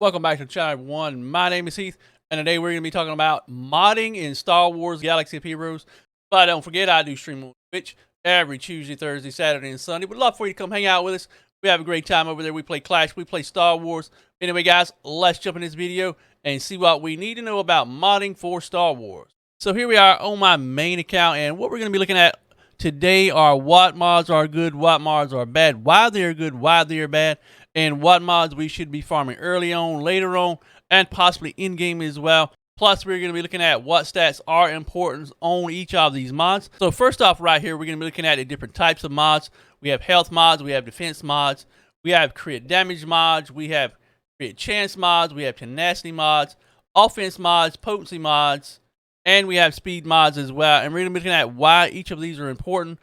Welcome back to channel everyone. My name is Heath, and today we're going to be talking about modding in Star Wars Galaxy of Heroes. But don't forget, I do stream on Twitch every Tuesday, Thursday, Saturday, and Sunday. Would love for you to come hang out with us. We have a great time over there. We play Clash, we play Star Wars. Anyway, guys, let's jump in this video and see what we need to know about modding for Star Wars. So here we are on my main account, and what we're going to be looking at today are what mods are good, what mods are bad, why they're good, why they're bad, and what mods we should be farming early on, later on, and possibly in-game as well. Plus, we're going to be looking at what stats are important on each of these mods. So first off right here, we're going to be looking at the different types of mods. We have health mods, we have defense mods, we have crit damage mods, we have crit chance mods, we have tenacity mods, offense mods, potency mods, and we have speed mods as well. And we're going to be looking at why each of these are important,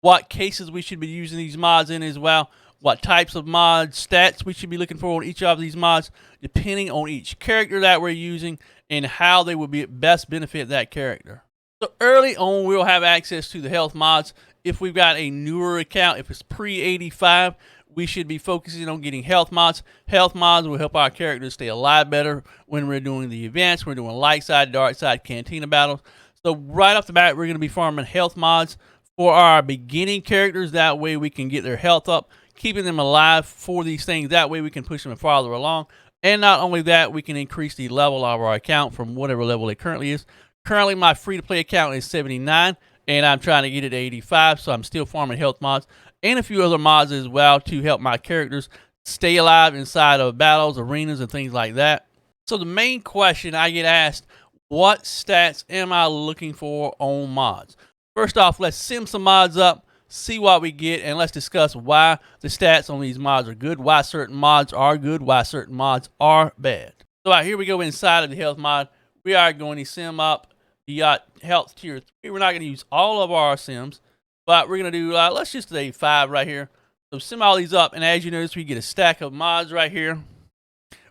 what cases we should be using these mods in as well, what types of mods, stats we should be looking for on each of these mods, depending on each character that we're using and how they will be best benefit that character. So early on, we'll have access to the health mods. If we've got a newer account, if it's pre-85, we should be focusing on getting health mods. Health mods will help our characters stay alive better when we're doing the events. We're doing light side, dark side, cantina battles. So right off the bat, we're going to be farming health mods for our beginning characters. That way we can get their health up, keeping them alive for these things. That way we can push them farther along. And not only that, we can increase the level of our account from whatever level it currently is. Currently, my free-to-play account is 79, and I'm trying to get it to 85, so I'm still farming health mods and a few other mods as well to help my characters stay alive inside of battles, arenas, and things like that. So the main question I get asked, what stats am I looking for on mods? First off, let's sim some mods up, see what we get, and let's discuss why the stats on these mods are good, why certain mods are good, why certain mods are bad. So here we go inside of the health mod. We are going to sim up the health tier 3. We're not going to use all of our sims, but we're going to do, let's just say 5 right here. So sim all these up, and as you notice, we get a stack of mods right here.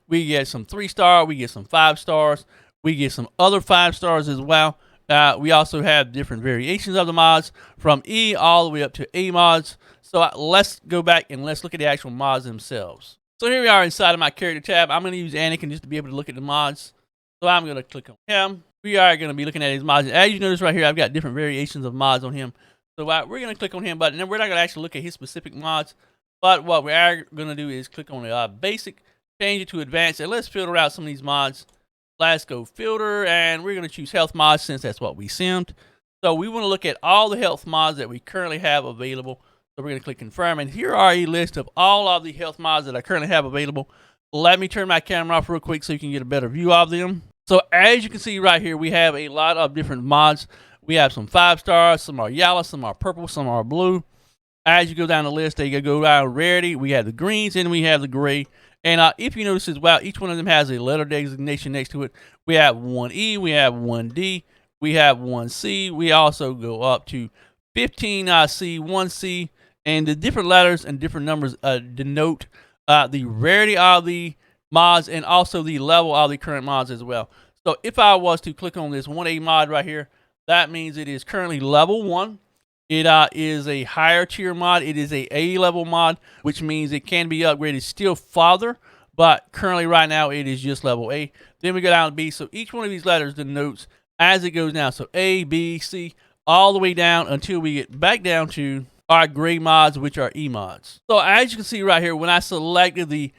We get some 3-star, we get some 5 stars, we get some other 5 stars as well. We also have different variations of the mods from E all the way up to A mods. So let's go back and let's look at the actual mods themselves. So here we are inside of my character tab. I'm going to use Anakin just to be able to look at the mods. So I'm going to click on him. We are going to be looking at his mods. As you notice right here, I've got different variations of mods on him. So we're going to click on him, but then we're not going to actually look at his specific mods. But what we are going to do is click on the basic, change it to advanced, and let's filter out some of these mods. Let's go filter, and we're going to choose health mods since that's what we simmed. So we want to look at all the health mods that we currently have available. So we're going to click confirm, and here are a list of all of the health mods that I currently have available. Let me turn my camera off real quick so you can get a better view of them. So as you can see right here, we have a lot of different mods. We have some 5 stars, some are yellow, some are purple, some are blue. As you go down the list, they go down rarity. We have the greens and we have the gray. And if you notice as well, each one of them has a letter designation next to it. We have 1E, we have 1D, we have 1C. We also go up to 15C, 1C, and the different letters and different numbers denote the rarity of the mods and also the level of the current mods as well. So if I was to click on this 1A mod right here, that means it is currently level 1. It is a higher tier mod. It is a A-level mod, which means it can be upgraded still farther, but currently right now it is just level A. Then we go down to B. So each one of these letters denotes as it goes down. So A, B, C, all the way down until we get back down to our gray mods, which are E mods. So as you can see right here, when I selected the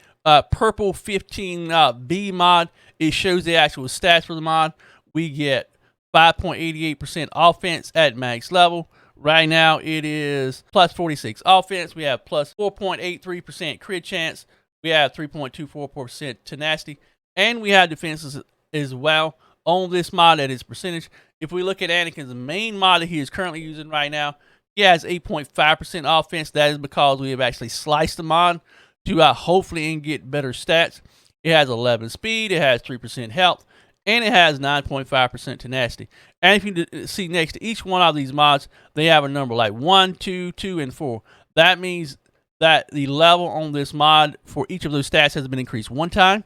purple 15B mod, it shows the actual stats for the mod. We get 5.88% offense at max level. Right now, it is plus 46 offense. We have plus 4.83% crit chance. We have 3.24% tenacity. And we have defenses as well on this mod at its percentage. If we look at Anakin's main mod that he is currently using right now, he has 8.5% offense. That is because we have actually sliced the mod to hopefully get better stats. It has 11 speed. It has 3% health. And it has 9.5% tenacity. And if you see next to each one of these mods, they have a number like 1, 2, 2, and 4. That means that the level on this mod for each of those stats has been increased 1 time,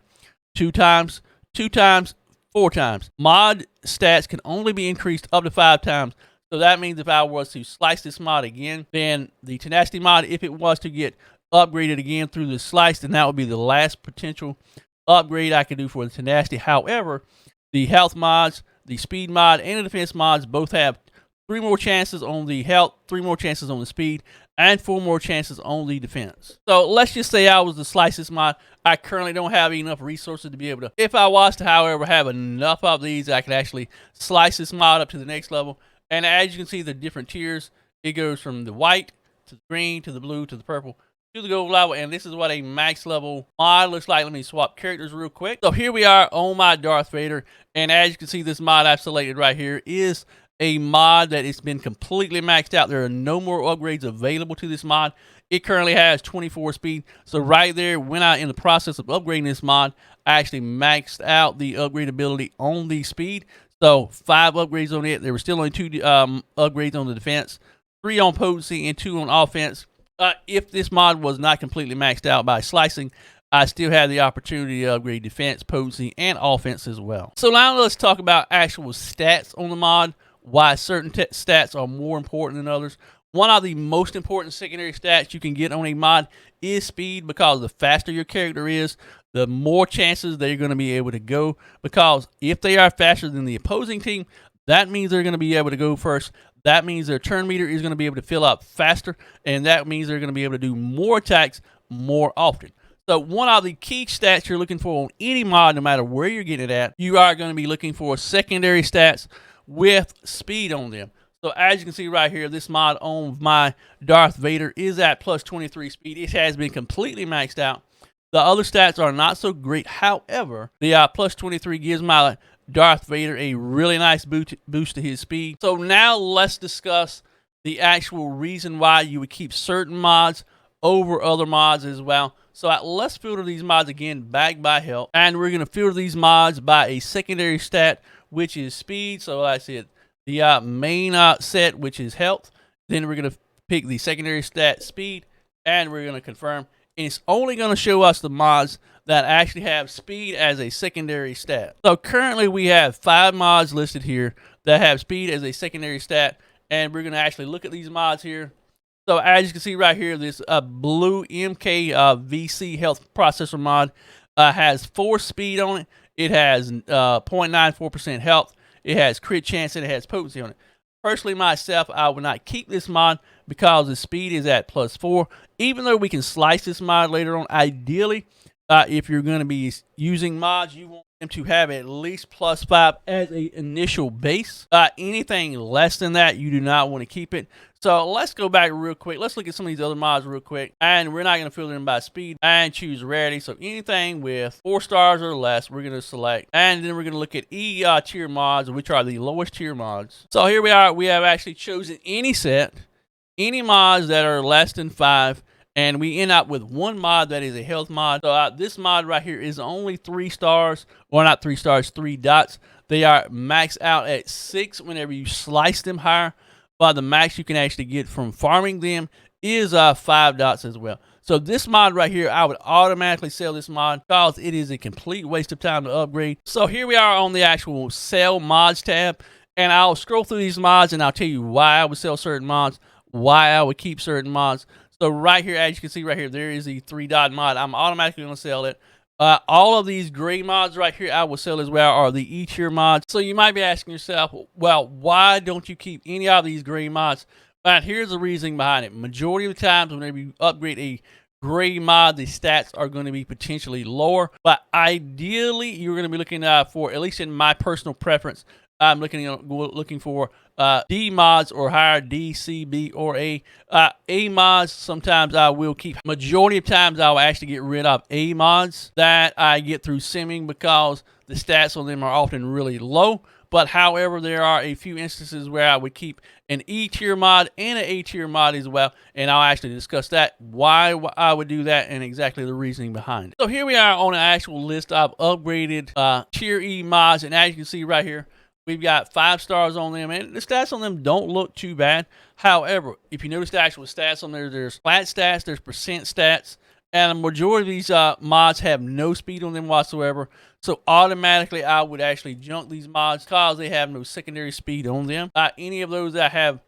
2 times, 2 times, 4 times. Mod stats can only be increased up to 5 times. So that means if I was to slice this mod again, then the tenacity mod, if it was to get upgraded again through the slice, then that would be the last potential upgrade I can do for the tenacity. However, the health mods, the speed mod, and the defense mods both have 3 more chances on the health, 3 more chances on the speed, and 4 more chances on the defense. So let's just say I was to slice this mod. I currently don't have enough resources to be able to. If I was to, however, have enough of these, I could actually slice this mod up to the next level. And as you can see, the different tiers, it goes from the white to the green to the blue to the purple to the gold level, and this is what a max level mod looks like. Let me swap characters real quick. So here we are on my Darth Vader, and as you can see, this mod I've selected right here is a mod that has been completely maxed out. There are no more upgrades available to this mod. It currently has 24 speed. So right there, when I in the process of upgrading this mod, I actually maxed out the upgrade ability on the speed. So 5 upgrades on it. There were still only 2 upgrades on the defense, 3 on potency, and 2 on offense. If this mod was not completely maxed out by slicing, I still have the opportunity to upgrade defense, potency, and offense as well. So now let's talk about actual stats on the mod, why certain stats are more important than others. One of the most important secondary stats you can get on a mod is speed, because the faster your character is, the more chances they're going to be able to go, because if they are faster than the opposing team, that means they're going to be able to go first. That means their turn meter is going to be able to fill up faster, and that means they're going to be able to do more attacks more often. So one of the key stats you're looking for on any mod, no matter where you're getting it at, you are going to be looking for secondary stats with speed on them. So as you can see right here, this mod on my Darth Vader is at plus 23 speed. It has been completely maxed out. The other stats are not so great. However, the plus 23 gives my Darth Vader a really nice boost to his speed. So now let's discuss the actual reason why you would keep certain mods over other mods as well. So let's filter these mods again back by health, and we're going to filter these mods by a secondary stat, which is speed. So like I said, the main set, which is health. Then we're going to pick the secondary stat speed, and we're going to confirm. And it's only going to show us the mods that actually have speed as a secondary stat. So currently we have 5 mods listed here that have speed as a secondary stat, and we're going to actually look at these mods here. So as you can see right here, this blue MK VC health processor mod has 4 speed on it. It has 0.94% health. It has crit chance, and it has potency on it. Personally, myself, I would not keep this mod because the speed is at plus 4. Even though we can slice this mod later on, ideally, if you're going to be using mods, you want them to have at least plus 5 as an initial base. Anything less than that, you do not want to keep it. So let's go back real quick. Let's look at some of these other mods real quick. And we're not going to filter them by speed and choose rarity. So anything with 4 stars or less, we're going to select. And then we're going to look at E tier mods, which are the lowest tier mods. So here we are. We have actually chosen any set, any mods that are less than 5. And we end up with 1 mod that is a health mod. So this mod right here is only 3 stars, or not 3 stars, 3 dots. They are maxed out at 6 whenever you slice them higher. But the max you can actually get from farming them is 5 dots as well. So this mod right here, I would automatically sell this mod because it is a complete waste of time to upgrade. So here we are on the actual sell mods tab, and I'll scroll through these mods and I'll tell you why I would sell certain mods, why I would keep certain mods. So right here, as you can see right here, there is the 3 dot mod. I'm automatically going to sell it. All of these gray mods right here I will sell as well are the E tier mods. So you might be asking yourself, well, why don't you keep any of these gray mods? But here's the reasoning behind it. Majority of the times whenever you upgrade a gray mod, the stats are going to be potentially lower. But ideally, you're going to be looking for, at least in my personal preference, I'm looking for D mods or higher, D, C, B, or A. A mods, sometimes I will keep. Majority of times I will actually get rid of A mods that I get through simming because the stats on them are often really low. But however, there are a few instances where I would keep an E tier mod and an A tier mod as well. And I'll actually discuss that, why I would do that, and exactly the reasoning behind it. So here we are on an actual list of upgraded tier E mods. And as you can see right here, we've got 5 stars on them, and the stats on them don't look too bad. However, if you notice the actual stats on there, there's flat stats, there's percent stats, and the majority of these mods have no speed on them whatsoever. So automatically, I would actually junk these mods because they have no secondary speed on them. Any of those that have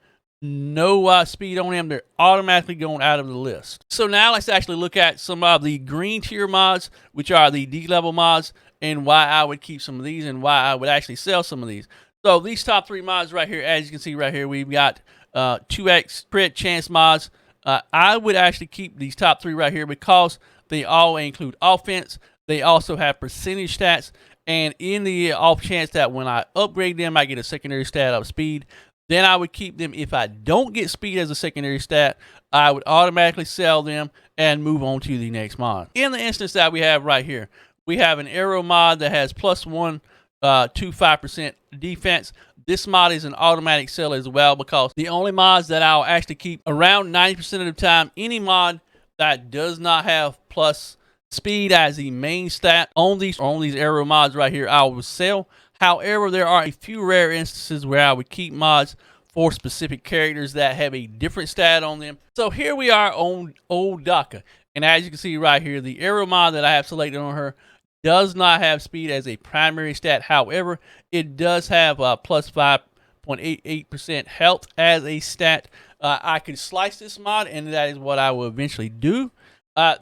no speed on them, they're automatically going out of the list. So now let's actually look at some of the green tier mods, which are the D level mods, and why I would keep some of these and why I would actually sell some of these. So these top 3 mods right here, as you can see right here, we've got 2x crit chance mods. I would actually keep these top 3 right here because they all include offense. They also have percentage stats, and in the off chance that when I upgrade them, I get a secondary stat of speed, then I would keep them. If I don't get speed as a secondary stat, I would automatically sell them and move on to the next mod. In the instance that we have right here, we have an arrow mod that has +1 to 5% defense. This mod is an automatic sell as well, because the only mods that I'll actually keep around 90% of the time, any mod that does not have plus speed as the main stat on these arrow mods right here, I will sell. However, there are a few rare instances where I would keep mods for specific characters that have a different stat on them. So here we are on Old Daka, and as you can see right here, the arrow mod that I have selected on her does not have speed as a primary stat. However, it does have plus 5.88% health as a stat. I could slice this mod, and that is what I will eventually do.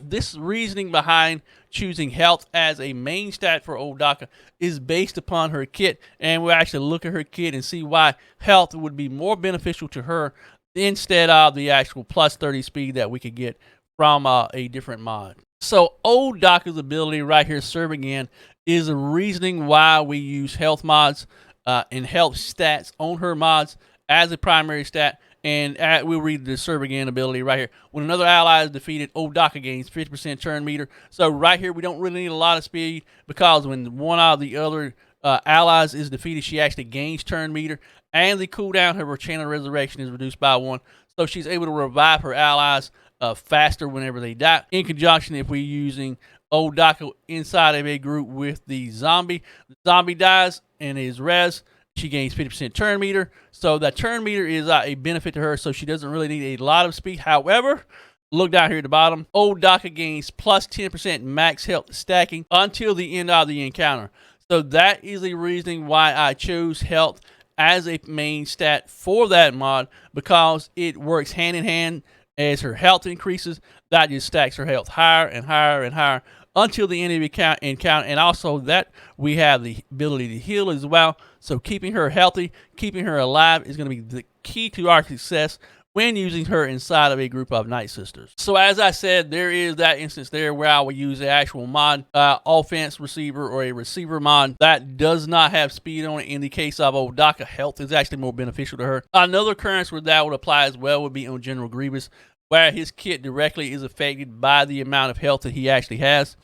This reasoning behind choosing health as a main stat for Old Daka is based upon her kit, and we'll actually look at her kit and see why health would be more beneficial to her instead of the actual plus 30 speed that we could get from a different mod. So Old Daka's ability right here, Serve Again, is a reasoning why we use health mods and health stats on her mods as a primary stat. And we'll read the Serve Again ability right here. When another ally is defeated, Old Daka gains 50% turn meter. So right here, we don't really need a lot of speed, because when one of the other allies is defeated, she actually gains turn meter. And the cooldown of her Channel Resurrection is reduced by 1. So she's able to revive her allies faster whenever they die. In conjunction, if we're using Old Daka inside of a group with the zombie dies and is res, she gains 50% turn meter. So that turn meter is a benefit to her, so she doesn't really need a lot of speed. However, look down here at the bottom, Old Daka gains plus 10% max health stacking until the end of the encounter. So that is the reasoning why I chose health as a main stat for that mod, because it works hand in hand. As her health increases, that just stacks her health higher and higher and higher until the end of the encounter. And also that we have the ability to heal as well. So keeping her healthy, keeping her alive is going to be the key to our success when using her inside of a group of Night Sisters. So as I said, there is that instance there where I will use the actual mod, offense receiver or a receiver mod that does not have speed on it. In the case of Old Daka, health is actually more beneficial to her. Another occurrence where that would apply as well would be on General Grievous, where his kit directly is affected by the amount of health that he actually has.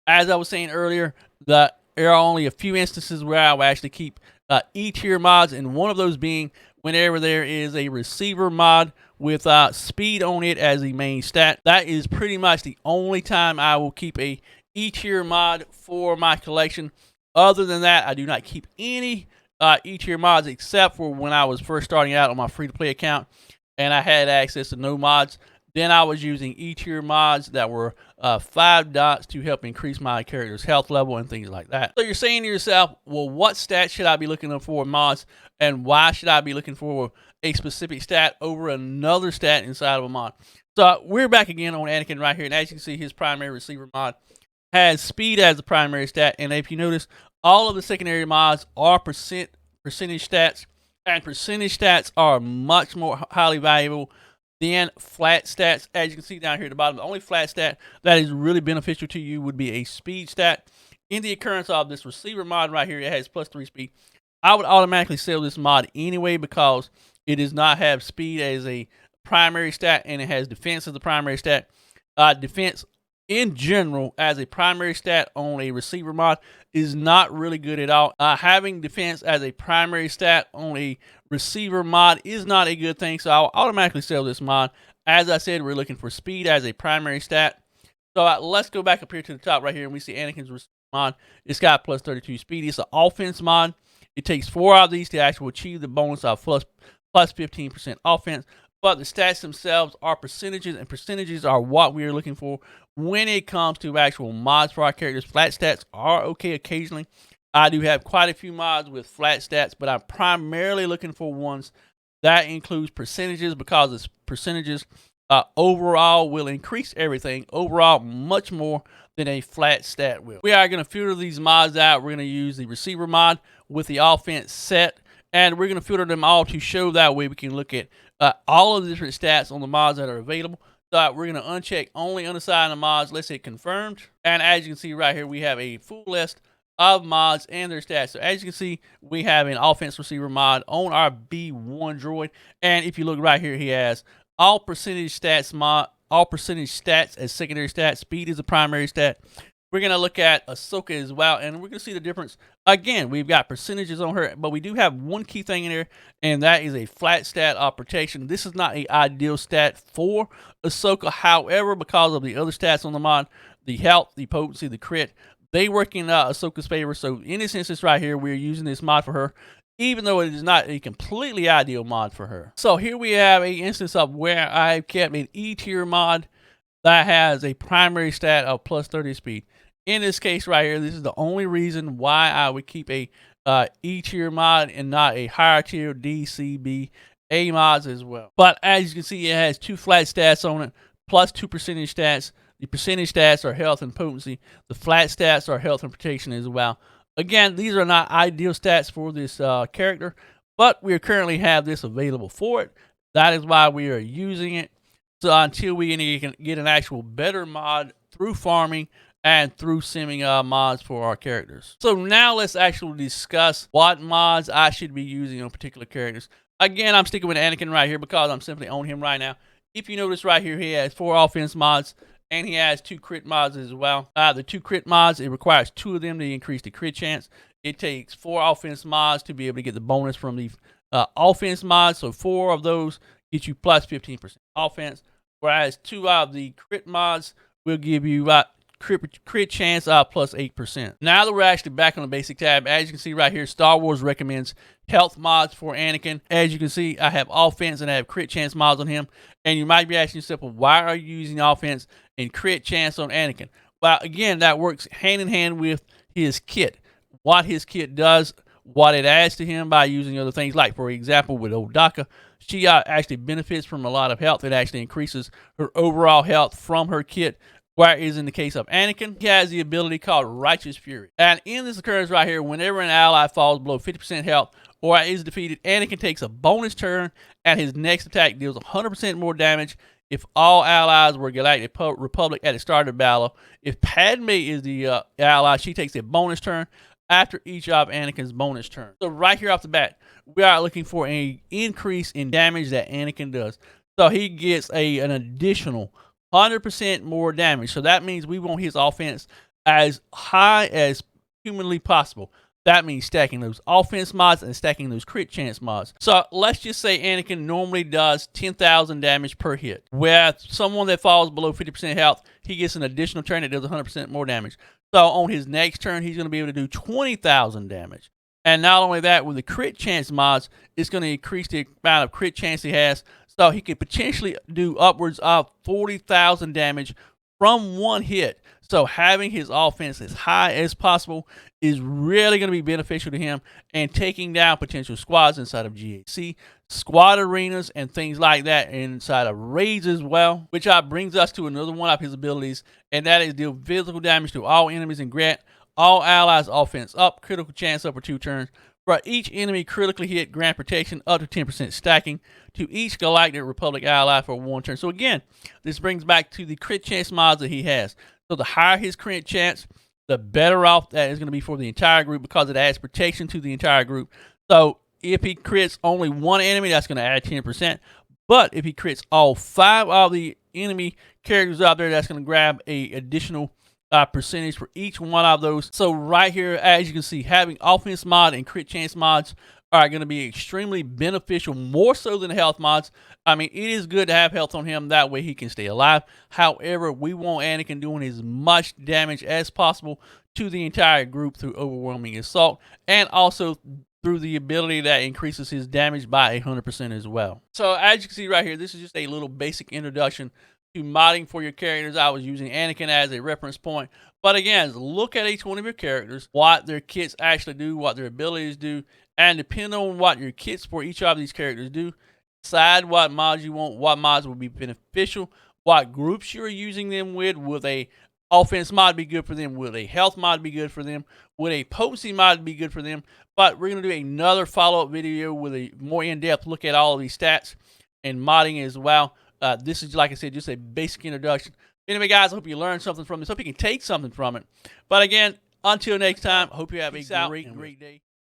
As I was saying earlier, there are only a few instances where I will actually keep E-tier mods, and one of those being whenever there is a receiver mod with speed on it as the main stat. That is pretty much the only time I will keep a E-tier mod for my collection. Other than that, I do not keep any E-tier mods, except for when I was first starting out on my free-to-play account and I had access to no mods. Then I was using E-tier mods that were 5 dots to help increase my character's health level and things like that. So you're saying to yourself, well, what stats should I be looking for in mods, and why should I be looking for a specific stat over another stat inside of a mod? So we're back again on Anakin right here, and as you can see, his primary receiver mod has speed as the primary stat. And if you notice, all of the secondary mods are percentage stats, and percentage stats are much more highly valuable than flat stats. As you can see down here at the bottom, the only flat stat that is really beneficial to you would be a speed stat. In the occurrence of this receiver mod right here, it has +3 speed. I would automatically sell this mod anyway, because it does not have speed as a primary stat, and it has defense as the primary stat. Defense in general as a primary stat on a receiver mod is not really good at all. Having defense as a primary stat on a receiver mod is not a good thing, so I'll automatically sell this mod. As I said, we're looking for speed as a primary stat. So let's go back up here to the top right here, and we see Anakin's receiver mod. It's got +32 speed. It's an offense mod. It takes 4 of these to actually achieve the bonus of plus 15% offense. But the stats themselves are percentages, and percentages are what we are looking for when it comes to actual mods for our characters. Flat stats are okay occasionally. I do have quite a few mods with flat stats, but I'm primarily looking for ones That includes percentages because it's percentages overall will increase everything overall much more than a flat stat will. We are going to filter these mods out. We're going to use the receiver mod with the offense set, and we're going to filter them all to show that way we can look at all of the different stats on the mods that are available. So we're going to uncheck only unassigned mods. Let's hit confirmed, and as you can see right here, we have a full list of mods and their stats. So as you can see, we have an offense receiver mod on our B1 droid, and if you look right here, he has all percentage stats as secondary stats. Speed is a primary stat. We're going to look at Ahsoka as well, and we're going to see the difference. Again, we've got percentages on her, but we do have one key thing in there, and that is a flat stat of protection. This is not an ideal stat for Ahsoka. However, because of the other stats on the mod, the health, the potency, the crit, they work in Ahsoka's favor. So in this instance right here, we're using this mod for her, even though it is not a completely ideal mod for her. So here we have an instance of where I've kept an E tier mod that has a primary stat of plus 30 speed. In this case right here, this is the only reason why I would keep a E tier mod and not a higher tier D, C, B, A mods as well. But as you can see, it has 2 flat stats on it, plus 2 percentage stats. The percentage stats are health and potency. The flat stats are health and protection as well. Again, these are not ideal stats for this character, but we currently have this available for it. That is why we are using it. So until we can get an actual better mod through farming and through simming mods for our characters. So now let's actually discuss what mods I should be using on particular characters. Again, I'm sticking with Anakin right here because I'm simply on him right now. If you notice right here, he has 4 offense mods, and he has 2 crit mods as well. The 2 crit mods, it requires 2 of them to increase the crit chance. It takes 4 offense mods to be able to get the bonus from the offense mods. So 4 of those get you plus 15% offense, whereas 2 of the crit mods will give you crit chance plus 8%. Now that we're actually back on the basic tab, as you can see right here, Star Wars recommends health mods for Anakin. As you can see, I have offense and I have crit chance mods on him. And you might be asking yourself, well, why are you using offense and crit chance on Anakin? Well, again, that works hand in hand with his kit. What his kit does, what it adds to him by using other things. Like, for example, with Odaka, she actually benefits from a lot of health. It actually increases her overall health from her kit. Whereas in the case of Anakin, he has the ability called Righteous Fury. And in this occurrence right here, whenever an ally falls below 50% health or is defeated, Anakin takes a bonus turn, and his next attack deals 100% more damage if all allies were Galactic Republic at the start of the battle. If Padme is the ally, she takes a bonus turn after each of Anakin's bonus turns. So right here off the bat, we are looking for an increase in damage that Anakin does. So he gets an additional 100% more damage. So that means we want his offense as high as humanly possible. That means stacking those offense mods and stacking those crit chance mods. So let's just say Anakin normally does 10,000 damage per hit. With someone that falls below 50% health, he gets an additional turn that does 100% more damage. So on his next turn, he's going to be able to do 20,000 damage. And not only that, with the crit chance mods, it's going to increase the amount of crit chance he has. So he could potentially do upwards of 40,000 damage from one hit. So having his offense as high as possible is really going to be beneficial to him, and taking down potential squads inside of GAC, squad arenas, and things like that inside of raids as well. Which brings us to another one of his abilities, and that is deal physical damage to all enemies and grant all allies offense up, critical chance up for 2 turns. For each enemy critically hit, grant protection up to 10% stacking to each Galactic Republic ally for 1 turn. So again, this brings back to the crit chance mods that he has. So the higher his crit chance, the better off that is going to be for the entire group, because it adds protection to the entire group. So if he crits only one enemy, that's going to add 10%. But if he crits all 5 of the enemy characters out there, that's going to grab a additional percentage for each one of those. So right here, as you can see, having offense mod and crit chance mods are going to be extremely beneficial, more so than health mods. I mean, it is good to have health on him, that way he can stay alive. However, we want Anakin doing as much damage as possible to the entire group through overwhelming assault, and also through the ability that increases his damage by 100% as well. So as you can see right here, this is just a little basic introduction to modding for your characters. I was using Anakin as a reference point. But again, look at each one of your characters, what their kits actually do, what their abilities do, and depending on what your kits for each of these characters do, decide what mods you want, what mods will be beneficial, what groups you're using them with. Will a offense mod be good for them? Will a health mod be good for them? Would a potency mod be good for them? But we're going to do another follow-up video with a more in-depth look at all of these stats and modding as well. This is, like I said, just a basic introduction. Anyway, guys, I hope you learned something from this. Hope you can take something from it. But again, until next time, I hope you have a great day.